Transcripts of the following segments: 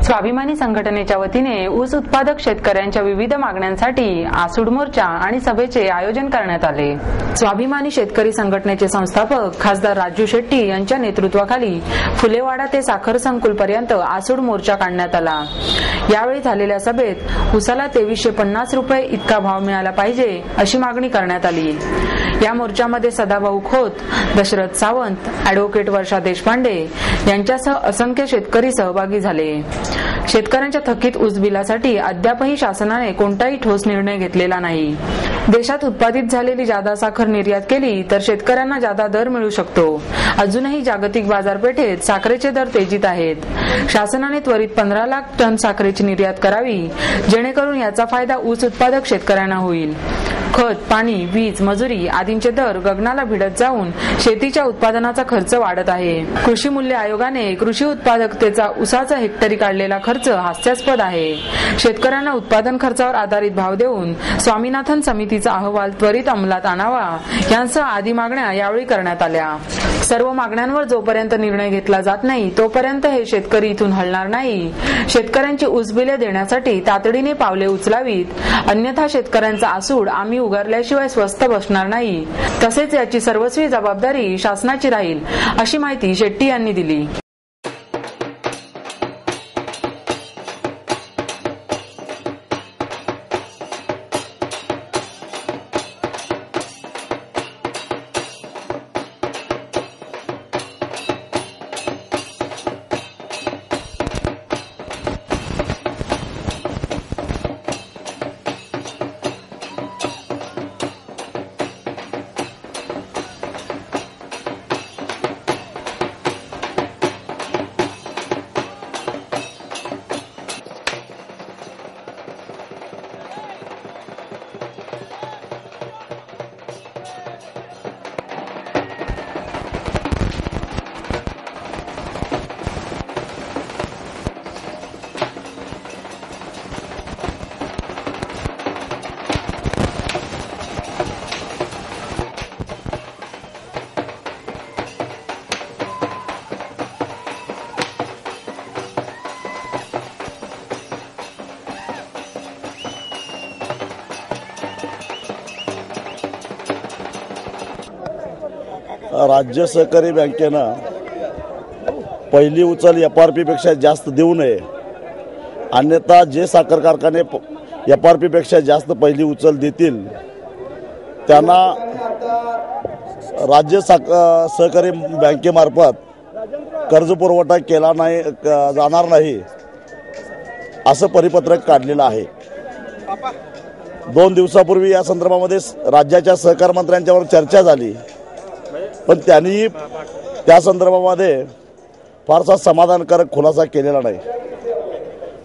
स्वाभिमानी संघटनेच्या वतीने ऊस उत्पादक शेतकऱ्यांच्या विविध मागण्यांसाठी आसूड मोर्चा आणि सभेचे आयोजन करण्यात आले। स्वाभिमानी शेतकरी संघटनेचे संस्थापक खासदार राजू शेट्टी यांच्या नेतृत्वाखाली फुलेवाडा ते साखर संकुल पर्यंत आसूड मोर्चा काढण्यात आला। यावेळी झालेल्या सभेत ऊसाला 2350 रुपये इतका भाव मिळाला पाहिजे अशी मागणी करण्यात आली। या मोर्चामध्ये सदाभाऊ खोत, दशरथ सावंत, ॲडव्होकेट वर्षा देशपांडे यांच्यासह असंख्य शेतकरी सहभागी झाले। शेतकऱ्यांच्या थकीत ऊस बिलासाठी अद्यापही शासनाने कोणताही ठोस निर्णय घेतलेला नाही। देशात उत्पादित झालेली जादा साखर निर्यात केली तर शेतकऱ्यांना जादा दर मिळू शकतो। अजूनही जागतिक बाजारपेठेत साखरेचे दर तेजीत आहेत। शासनाने त्वरित 15 लाख टन साखरेची निर्यात करावी, जेणेकरून याचा फायदा ऊस उत्पादक शेतकऱ्यांना होईल। खत, पाणी, वीज, मजुरी आदींचे दर गगनाला भिडत जाऊन शेतीच्या उत्पादनाचा खर्च वाढत आहे। कृषी मूल्य आयोगाने कृषी उत्पादकतेचा ऊसाचा हेक्टरी काढलेला खर्च हास्यास्पद आहे। शेतकऱ्यांना उत्पादन खर्चावर आधारित भाव देऊन स्वामीनाथन समितीचा अहवाल त्वरित अंमलात आणावा यांसह आदी मागण्या यावेळी करण्यात आल्या। सर्व मागण्यांवर जोपर्यंत निर्णय घेतला जात नाही तोपर्यंत हे शेतकरी इथून हलणार नाही। शेतकऱ्यांची ऊस बिले देण्यासाठी तातडीने पावले उचलावीत, अन्यथा शेतकऱ्यांचा आसूड आम्ही उगारल्याशिवाय स्वस्त बसणार नाही। तसेच याची सर्वस्वी जबाबदारी शासनाची राहील, अशी माहिती शेट्टी यांनी दिली। राज्य सहकारी बँकेनं पहिली उचल FRP पेक्षा जास्त देऊ नये, अन्यथा जे साखर कारखाने FRP पेक्षा जास्त पहिली उचल देतील त्यांना राज्य सहकारी बँकेमार्फत कर्ज पुरवठा केला नाही जाणार नाही असं परिपत्रक काढलेलं आहे। 2 दिवसापूर्वी या संदर्भामध्ये राज्याच्या सहकार मंत्र्यांच्यावर चर्चा झाली, पण त्यांनी त्या संदर्भामध्ये फारसा समाधानकारक खुलासा केलेला नाही।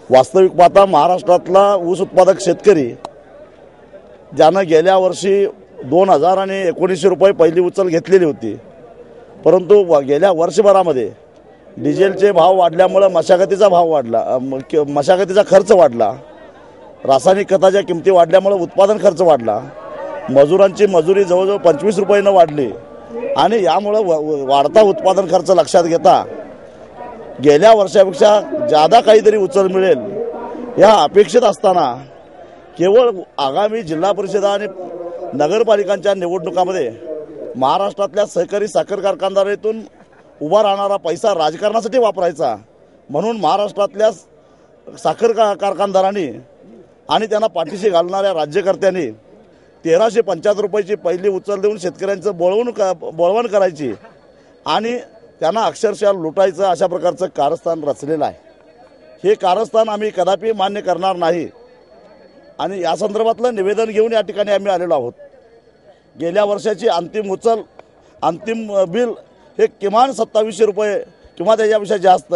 वास्तविक पाहता महाराष्ट्रातला ऊस उत्पादक शेतकरी ज्यानं गेल्या वर्षी 2000 आणि 1900 रुपये पहिली उचल घेतलेली होती, परंतु गेल्या वर्षभरामध्ये डिझेलचे भाव वाढल्यामुळे मशागतीचा भाव वाढला, मशागतीचा खर्च वाढला, रासायनिक खताच्या किमती वाढल्यामुळे उत्पादन खर्च वाढला, मजुरांची मजुरी जवळजवळ 25 रुपयानं वाढली आणि यामुळे वाढता उत्पादन खर्च लक्षात घेता गेल्या वर्षापेक्षा जादा काहीतरी उचल मिळेल या अपेक्षित असताना केवळ आगामी जिल्हा परिषद आणि नगरपालिकांच्या निवडणुकामध्ये महाराष्ट्रातल्या सहकारी साखर कारखानदारीतून उभा राहणारा पैसा राजकारणासाठी वापरायचा म्हणून महाराष्ट्रातल्या साखर कारखानदारांनी आणि त्यांना पाठीशी घालणाऱ्या राज्यकर्त्यांनी 1375 रुपयाची पहिली उचल देऊन शेतकऱ्यांचं बोळवण करायची आणि त्यांना अक्षरशः लुटायचं अशा प्रकारचं कारस्थान रचलेलं आहे। हे कारस्थान आम्ही कदापि मान्य करणार नाही आणि या संदर्भातलं निवेदन घेऊन या ठिकाणी आम्ही आलेलो आहोत। गेल्या वर्षाची अंतिम बिल हे किमान 2700 रुपये किंवा त्याच्यापेक्षा जास्त,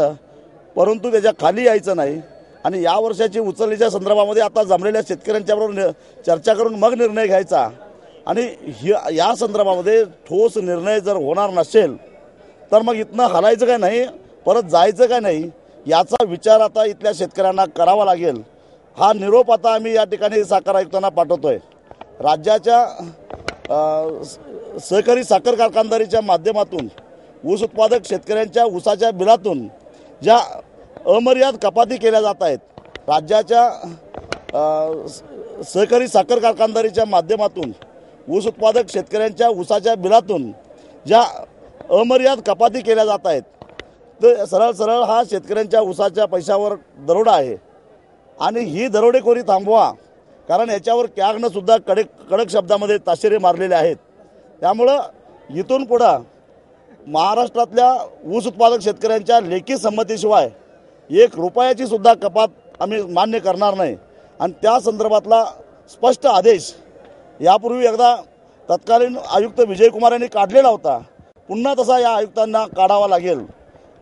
परंतु त्याच्या खाली यायचं नाही आणि या वर्षाची उचलीच्या संदर्भामध्ये आता जमलेल्या शेतकऱ्यांच्याबरोबर चर्चा करून मग निर्णय घ्यायचा आणि या संदर्भामध्ये ठोस निर्णय जर होणार नसेल तर मग इथनं हलायचं काय नाही, परत जायचं काय नाही याचा विचार आता इथल्या शेतकऱ्यांना करावा लागेल। हा निरोप आता आम्ही या ठिकाणी साखर आयुक्तांना पाठवतोय। राज्याच्या सहकारी साखर कारखानदारीच्या माध्यमातून ऊस उत्पादक शेतकऱ्यांच्या ऊसाच्या बिलातून ज्या अमर्याद कपाती केल्या जात आहेत. राज्याच्या सहकारी साखर कारखानदारीच्या माध्यमातून ऊस उत्पादक शेतकऱ्यांच्या ऊसाच्या बिलातून ज्या अमर्याद कपाती केल्या जात आहेत, तर सरळ हा शेतकऱ्यांच्या ऊसाच्या पैशावर दरोडा आहे आणि ही दरोडेखोरी थांबवा, कारण याच्यावर कॅगनं सुद्धा कडक शब्दामध्ये ताशेरे मारलेले आहेत. त्यामुळं इथून पुढं महाराष्ट्रातल्या ऊस उत्पादक शेतकऱ्यांच्या लेखी संमतीशिवाय 1 रुपयाची सुद्धा कपात आम्ही मान्य करणार नाही. आणि त्या संदर्भातला स्पष्ट आदेश यापूर्वी एकदा तत्कालीन आयुक्त विजयकुमार यांनी काढलेला होता, पुन्हा तसा या आयुक्तांना काढावा लागेल.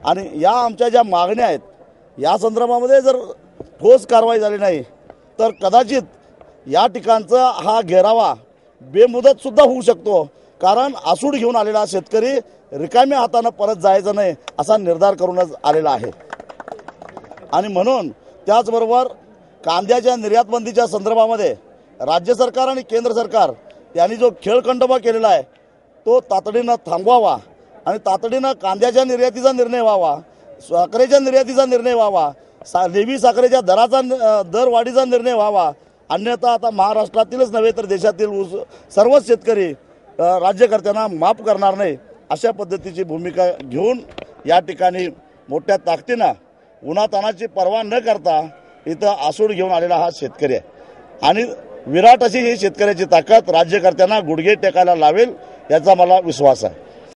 आणि या आमच्या ज्या मागण्या आहेत या संदर्भामध्ये जर ठोस कारवाई झाली नाही तर कदाचित या ठिकाणचा हा घेरावा बेमुदत सुद्धा होऊ शकतो, कारण आसूड घेऊन आलेला शेतकरी रिकाम्या हातानं परत जायचं नाही असा निर्धार करूनच आलेला आहे. आणि म्हणून त्याचबरोबर कांद्याच्या निर्यात बंदीच्या संदर्भामध्ये राज्य सरकार आणि केंद्र सरकार यांनी जो खेळखंडोबा केलेला आहे तो तातडीनं थांबवावा आणि तातडीनं कांद्याच्या निर्यातीचा निर्णय व्हावा, साखरेच्या निर्यातीचा निर्णय व्हावा, लेवी साखरेच्या दर वाढीचा निर्णय व्हावा. अन्यथा आता महाराष्ट्रातीलच नव्हे तर देशातील सर्वच शेतकरी राज्यकर्त्यांना माफ करणार नाही अशा पद्धतीची भूमिका घेऊन या ठिकाणी मोठ्या ताकदीनं उन्हातानाची पर्वा न करता इथं आसूड घेऊन आलेला हा शेतकरी आहे. आणि विराट अशी ही शेतकऱ्याची ताकद राज्यकर्त्यांना गुडघे टेकायला लावेल याचा मला विश्वास आहे.